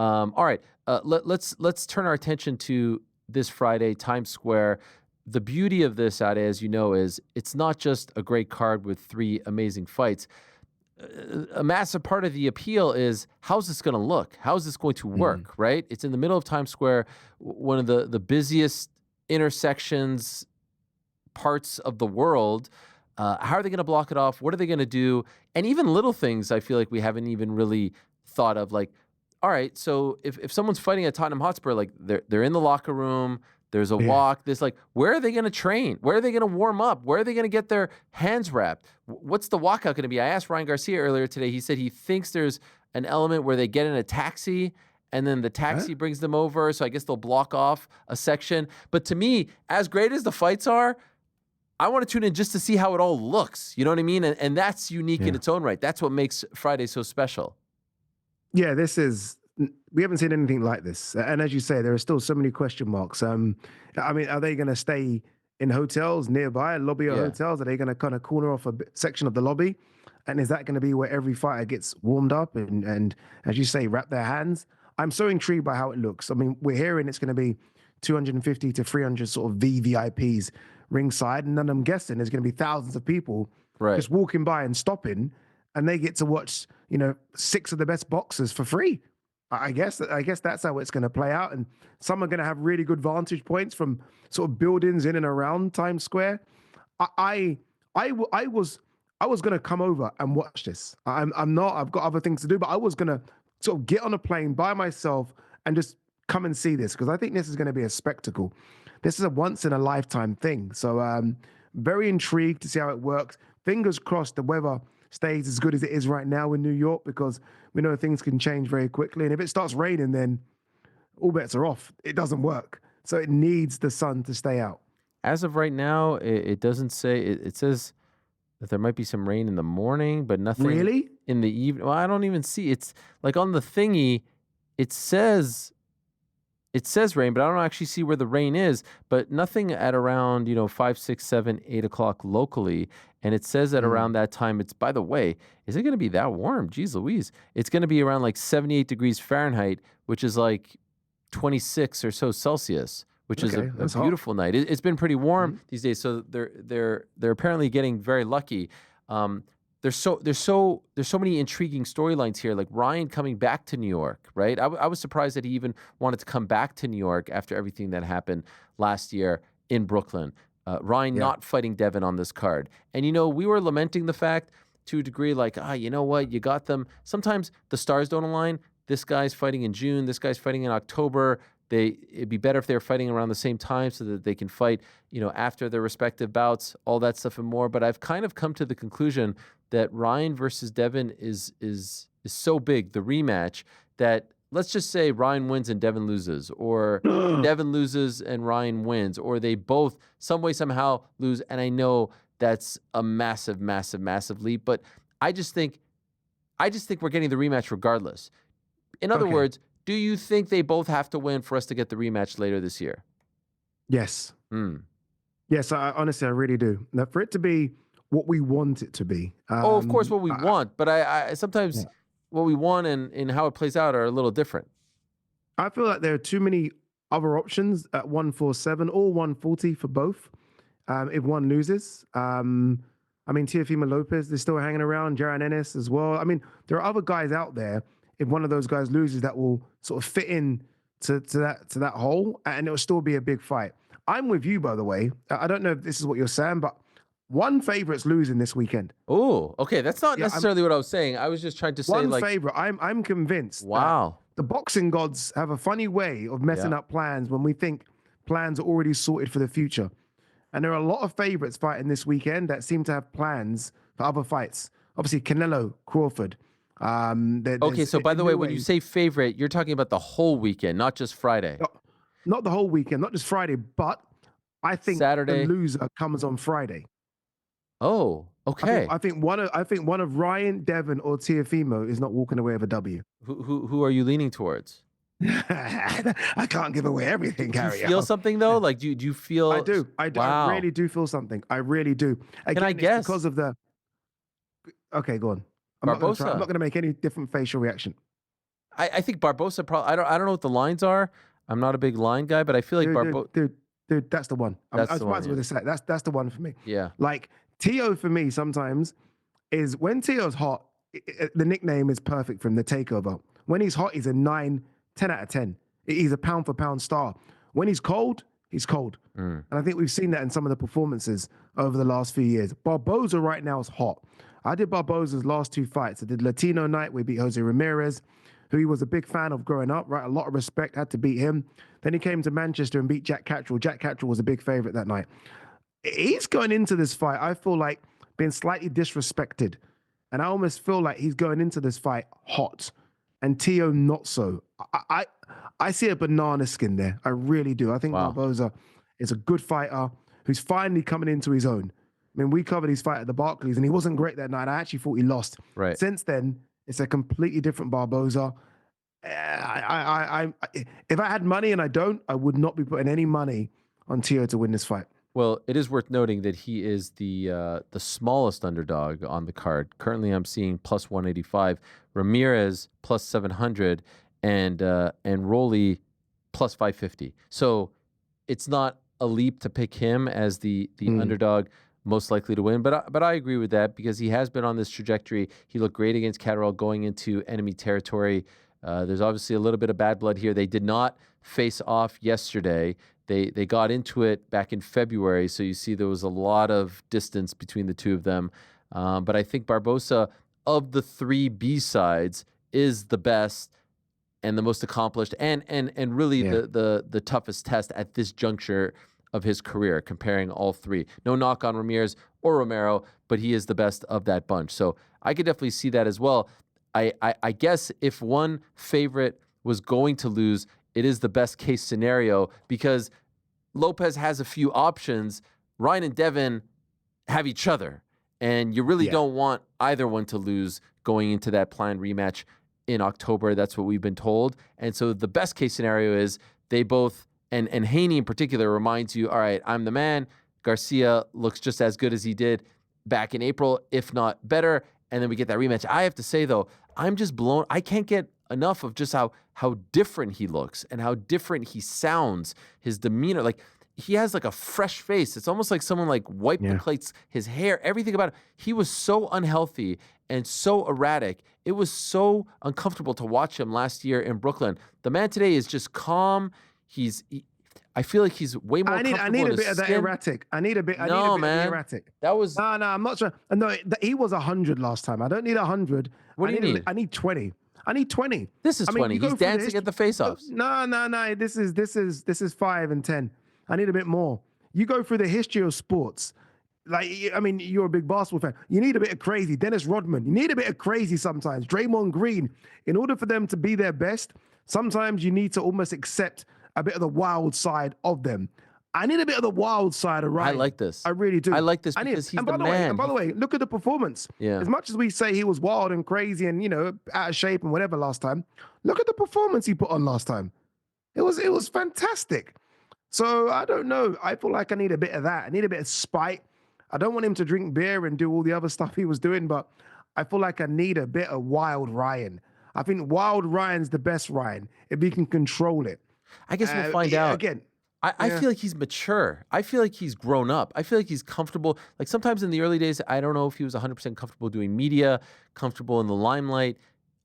All right, let's turn our attention to this Friday, Times Square. The beauty of this, Ade, as you know, is it's not just a great card with three amazing fights. A massive part of the appeal is how's this going to look? How is this going to Mm. work? Right? It's in the middle of Times Square, one of the busiest intersections parts of the world. How are they going to block it off? What are they going to do? And even little things I feel like we haven't even really thought of. Like, all right, so if someone's fighting at Tottenham Hotspur, like they're in the locker room, there's a Yeah. walk. There's like, where are they going to train? Where are they going to warm up? Where are they going to get their hands wrapped? What's the walkout going to be? I asked Ryan Garcia earlier today. He said he thinks there's an element where they get in a taxi and then the Huh? taxi brings them over. So I guess they'll block off a section. But to me, as great as the fights are, I want to tune in just to see how it all looks. You know what I mean? And that's unique in Yeah. its own right. That's what makes Friday so special. Yeah, we haven't seen anything like this. And as you say, there are still so many question marks. I mean, are they going to stay in hotels nearby, lobby of Yeah. hotels? Are they going to kind of corner off a section of the lobby? And is that going to be where every fighter gets warmed up and as you say, wrap their hands? I'm so intrigued by how it looks. I mean, we're hearing it's going to be 250 to 300 sort of VVIPs ringside. And then I'm guessing there's going to be thousands of people Right. just walking by and stopping, and they get to watch, six of the best boxers for free. I guess that's how it's going to play out, and some are going to have really good vantage points from sort of buildings in and around Times Square. I I was going to come over and watch this. I'm not. I've got other things to do, but I was going to sort of get on a plane by myself and just come and see this because I think this is going to be a spectacle. This is a once in a lifetime thing. So very intrigued to see how it works. Fingers crossed the weather stays as good as it is right now in New York because we know things can change very quickly. And if it starts raining, then all bets are off. It doesn't work. So it needs the sun to stay out. As of right now, it doesn't say, it says that there might be some rain in the morning, but nothing Really? in the evening. Well, I don't even see. It's like on the thingy, it says it says rain, but I don't actually see where the rain is. But nothing at around 5, 6, 7, 8 o'clock locally, and it says that around Mm. that time. It's by the way, is it going to be that warm? Jeez Louise, it's going to be around like 78 degrees Fahrenheit, which is like 26 or so Celsius, which is a, Okay, a that's hot. beautiful night. It's been pretty warm Mhm. these days, so they're apparently getting very lucky. Um, there's so many intriguing storylines here, like Ryan coming back to New York, right? I was surprised that he even wanted to come back to New York after everything that happened last year in Brooklyn. Ryan Yeah. not fighting Devin on this card, and we were lamenting the fact to a degree, like you know what, you got them. Sometimes the stars don't align. This guy's fighting in June. This guy's fighting in October. It'd be better if they were fighting around the same time so that they can fight, after their respective bouts, all that stuff and more. But I've kind of come to the conclusion that Ryan versus Devin is so big, the rematch, that let's just say Ryan wins and Devin loses, or Devin loses and Ryan wins, or they both some way somehow lose. And I know that's a massive, massive, massive leap, but I just think we're getting the rematch regardless. In other Okay. words, do you think they both have to win for us to get the rematch later this year? Yes. Hmm. Yes. Honestly, I really do. Now, for it to be what we want it to be, Oh, of course, what we want, but I sometimes yeah. what we want and how it plays out are a little different. I feel like there are too many other options at 147 or 140 for both. If one loses, I mean, Teofimo Lopez is still hanging around, Jaron Ennis as well. I mean, there are other guys out there. If one of those guys loses, that will sort of fit in to that hole, and it will still be a big fight. I'm with you, by the way. I don't know if this is what you're saying, but one favorite's losing this weekend. Oh, okay, that's not Yeah, I'm necessarily what I was saying. I was just trying to say, one like, favorite. I'm convinced that wow, the boxing gods have a funny way of yeah. messing up plans when we think plans are already sorted for the future. And there are a lot of favorites fighting this weekend that seem to have plans for other fights. Obviously, Canelo, Crawford. Okay, so by the way, New when you Age. say favorite, you're talking about the whole weekend, not just Friday, Not the whole weekend, not just Friday, but I think the Saturday. loser comes on Friday. Oh, I think okay. I think one of Ryan, Devon, or Tiafimo is not walking away with a W. Who are you leaning towards? I can't give away everything, Do you Harry. feel something though? Like, do you I feel? do. I Wow. really do feel something. I really do. Can I Again, it's guess? because of the. Okay, go on. I'm not going to try. I'm Barbosa. not going to make any different facial reaction. I think Barbosa probably. I don't know what the lines are. I'm not a big line guy, but I feel like Dude, that's the one. I That's was the about one. to Yeah. say that's the one for me. Yeah. Like Tio for me sometimes is when Tio's hot, the nickname is perfect from the takeover. When he's hot, he's a 9, 10 out of 10. He's a pound for pound star. When he's cold, he's cold. Mm. And I think we've seen that in some of the performances over the last few years. Barboza right now is hot. I did Barboza's last 2 fights. I did Latino night. We beat Jose Ramirez, who he was a big fan of growing up, right? A lot of respect, had to beat him. Then he came to Manchester and beat Jack Catterall. Jack Catterall was a big favorite that night. He's going into this fight, I feel like, being slightly disrespected. And I almost feel like he's going into this fight hot. And Tio not so. I see a banana skin there. I really do. I think Wow. Barboza is a good fighter who's finally coming into his own. I mean, we covered his fight at the Barclays, and he wasn't great that night. I actually thought he lost. Right. Since then, it's a completely different Barboza. If I had money, and I don't, I would not be putting any money on Tio to win this fight. Well, it is worth noting that he is the smallest underdog on the card. Currently, I'm seeing plus 185, Ramirez plus 700, and Rolly plus 550. So it's not a leap to pick him as the underdog most likely to win. But I agree with that because he has been on this trajectory. He looked great against Catterall going into enemy territory. There's obviously a little bit of bad blood here. They did not face off yesterday. They got into it back in February, so you see there was a lot of distance between the two of them. But I think Barbosa, of the 3 B-sides, is the best and the most accomplished and really the toughest test at this juncture of his career, comparing all 3. No knock on Ramirez or Romero, but he is the best of that bunch. So I could definitely see that as well. I guess if one favorite was going to lose, it is the best case scenario because Lopez has a few options. Ryan and Devin have each other, and you really don't want either one to lose going into that planned rematch in October. That's what we've been told. And so the best case scenario is they both, and Haney in particular reminds you, all right, I'm the man. Garcia looks just as good as he did back in April, if not better. And then we get that rematch. I have to say, though, I'm just blown. I can't get enough of just how different he looks and how different he sounds, his demeanor. Like, he has like a fresh face. It's almost like someone like wiped the plates, his hair, everything about it. He was so unhealthy and so erratic. It was so uncomfortable to watch him last year in Brooklyn. The man today is just calm. I feel like he's way more comfortable. I need in a bit his of that skin. erratic. I need a bit. No, of man. the erratic. That was No, I'm not sure. No, he was 100 last time. I don't need 100. What do you need? I need 20. I need 20. This is 20. He's dancing at the face-offs. No. This is 5 and 10. I need a bit more. You go through the history of sports. Like, I mean, you're a big basketball fan. You need a bit of crazy. Dennis Rodman. You need a bit of crazy sometimes. Draymond Green. In order for them to be their best, sometimes you need to almost accept a bit of the wild side of them. I need a bit of the wild side of Ryan. I like this. I really do. I like this because he's the man. And by the way, look at the performance. Yeah. As much as we say he was wild and crazy and, out of shape and whatever last time, look at the performance he put on last time. It was fantastic. So I don't know. I feel like I need a bit of that. I need a bit of spite. I don't want him to drink beer and do all the other stuff he was doing, but I feel like I need a bit of wild Ryan. I think wild Ryan's the best Ryan if he can control it. I guess we'll find out. Again, I feel like he's mature. I feel like he's grown up. I feel like he's comfortable. Like sometimes in the early days, I don't know if he was 100% comfortable doing media, comfortable in the limelight.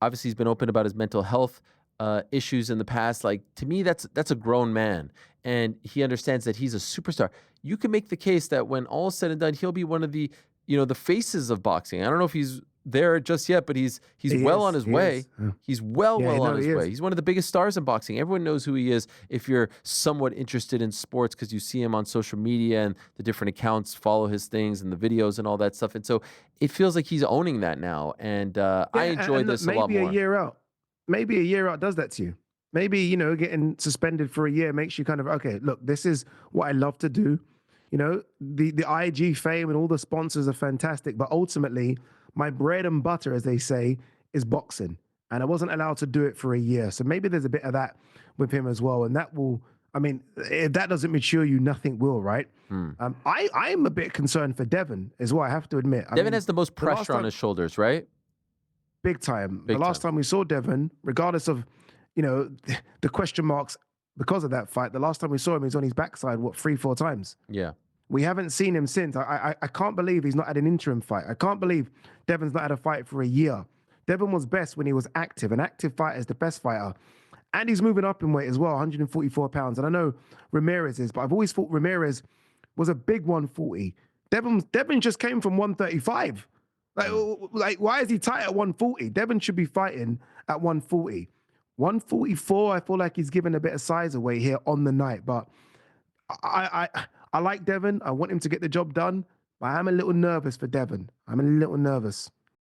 Obviously, he's been open about his mental health issues in the past. Like, to me, that's a grown man, and he understands that he's a superstar. You can make the case that when all is said and done, he'll be one of the the faces of boxing. I don't know if he's there just yet, but he's well on his way. He's well on his way. He's one of the biggest stars in boxing. Everyone knows who he is if you're somewhat interested in sports because you see him on social media and the different accounts follow his things and the videos and all that stuff. And so it feels like he's owning that now. And I enjoy this a lot more. Maybe a year out does that to you. Maybe, getting suspended for a year makes you kind of, okay, look, this is what I love to do. The IG fame and all the sponsors are fantastic, but ultimately my bread and butter, as they say, is boxing. And I wasn't allowed to do it for a year. So maybe there's a bit of that with him as well. And that will, if that doesn't mature you, nothing will, right? I'm a bit concerned for Devin as well, I have to admit. Devin has the most pressure on his shoulders, right? big time. The Big last time. time we saw Devin, regardless of, you know, the question marks because of that fight, the last time we saw him, he was on his backside, what, 3-4 times? Yeah. We haven't seen him since. I can't believe he's not had an interim fight. I can't believe Devin's not had a fight for a year. Devin was best when he was active. An active fighter is the best fighter. And he's moving up in weight as well, 144 pounds. And I know Ramirez is, but I've always thought Ramirez was a big 140. Devin just came from 135. Like, why is he tight at 140? Devin should be fighting at 140. 144, I feel like he's giving a bit of size away here on the night. But I like Devin. I want him to get the job done. But I'm a little nervous for Devin. I'm a little nervous.